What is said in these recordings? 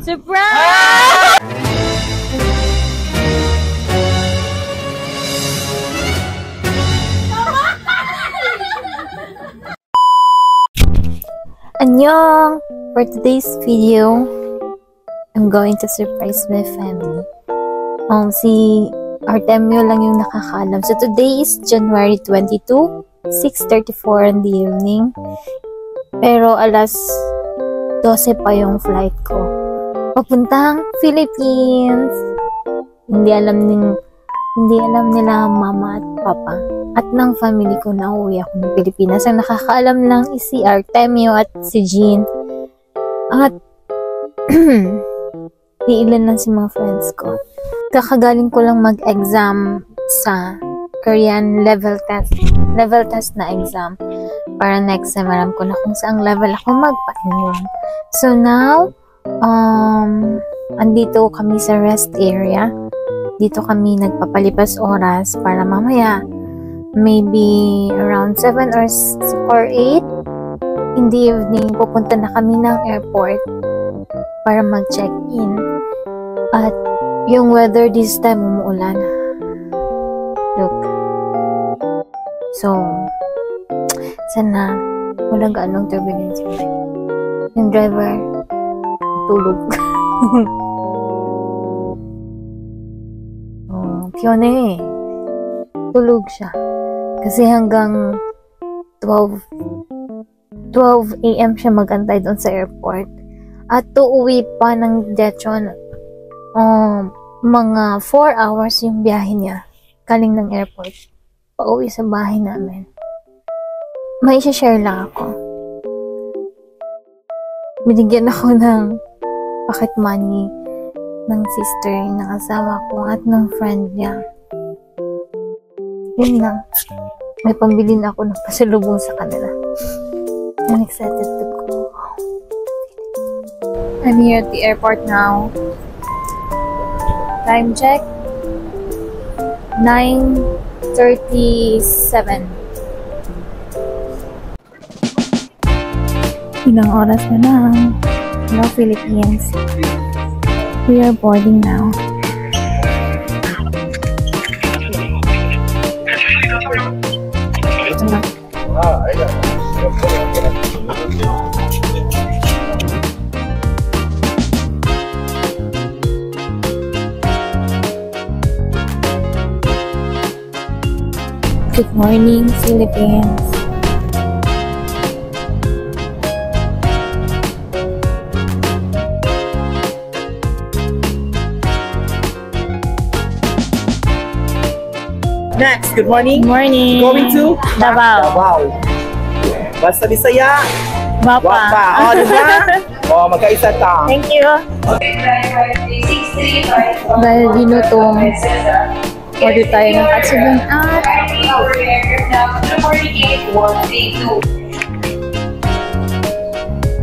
Surprise! Annyeong! For today's video, I'm going to surprise my family. Si Artemio lang yung nakakaalam. So today is January 22, 6:34 in the evening. Pero alas 12 pa yung flight ko. Papuntang Philippines. Hindi alam nila mama at papa at ng family ko na uwi ako ng Pilipinas. Ang nakakaalam lang is si Artemio at si Jean. At iilan lang si mga friends ko. Kakagaling ko lang mag-exam sa Korean level test na exam. Para next time alam ko na kung saang level ako magpa-enroll. So now, andito kami sa rest area. Dito kami nagpapalipas oras para mamaya maybe around 7 or 8 in the evening pupunta na kami ng airport para mag-check-in. At yung weather this time umuulan. Look. So, sana walang gaanong turbulence. Yung driver tulog. Piyone. Tulog siya. Kasi hanggang 12 a.m. siya magantay doon sa airport. At uuwi pa ng Jetron. Mga 4 hours yung biyahe niya. Galing ng airport. Pauwi sa bahay namin. May share lang ako. Binigyan ako ng pocket money ng sister ng asawa ko at ng friend niya. Yun lang. May pambili na ako ng pasalubong sa kanila. I'm excited to go. I'm here at the airport now. Time check. 9:37. Ilang oras na lang. Hello, Philippines. We are boarding now. Ito na. Good morning, Philippines. Next, good morning. Good morning. Going to Davao. Davao. Basta Bisaya. Bapa. Diba? Magkaisa ta. Thank you. Dahil dinutong order tayo ng katsudon at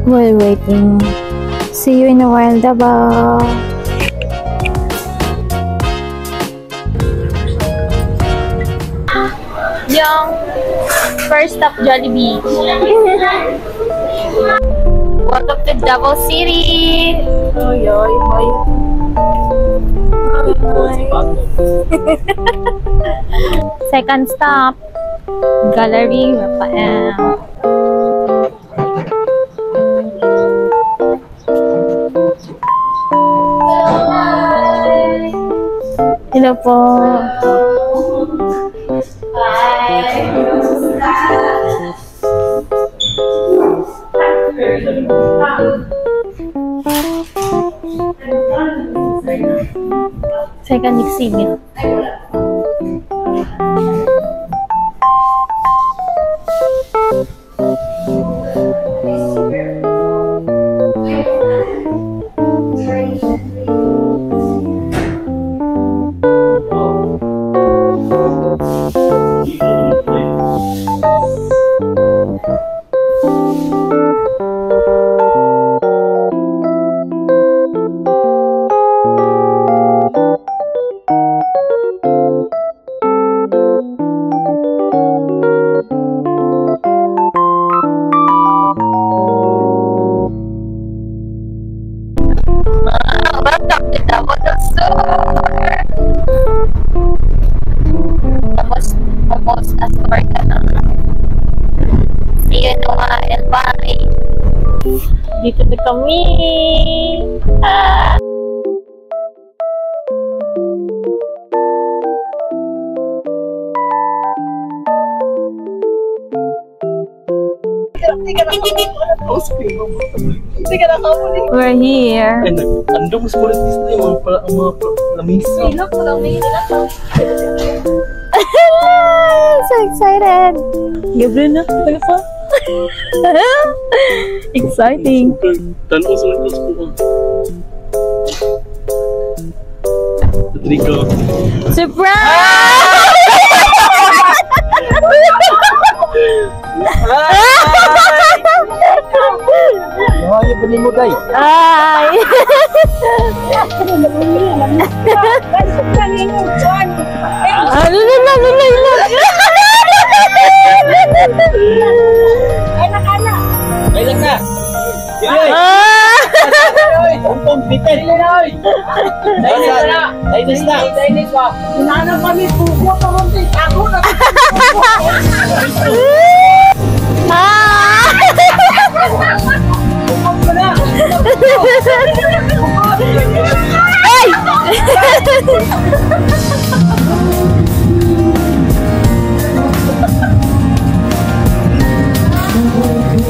while waiting. See you in a while, Davao. Yung first stop, Jollibee. Welcome to Davao City. Second stop, Gallery Rafael. Hello po. Second exhibit. Welcome to Davao del Sur. Almost as far ka na. See you no El Bye. Dito na kami. We're here. Ando mas mulit na yung mga lamisa. So excited. Gabriel na, taga pa. Exciting. Tanong sa nagkas ko. Patrico. Surprise! Ay, bali mo day. Ay! Ano na? Ay lang na. Umpong bitin. Dainis na. Nanang kami pugo pa ron din. Ako na.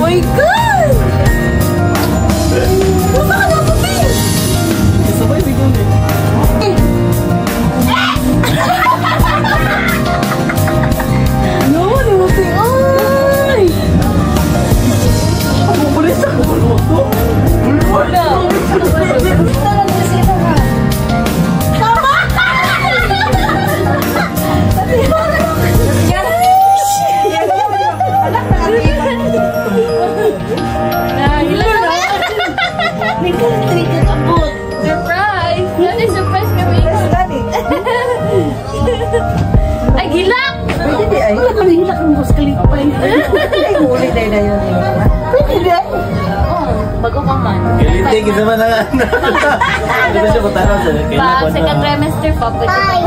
My God! Sabay bigon eh. No, nabuti. Ay! Ako pulis ako. Wala. Surprise! Yan ay surprise kami. Ay, gilak! Pwede di ay. Wala kami hilak ng buskalik pa yun. Ay, huli dahil na yun. Pwede di ay. Bago pa man. Hindi, kita man na. Hindi na siya mataraw sa Second trimester pa. Pwede pa. Ay,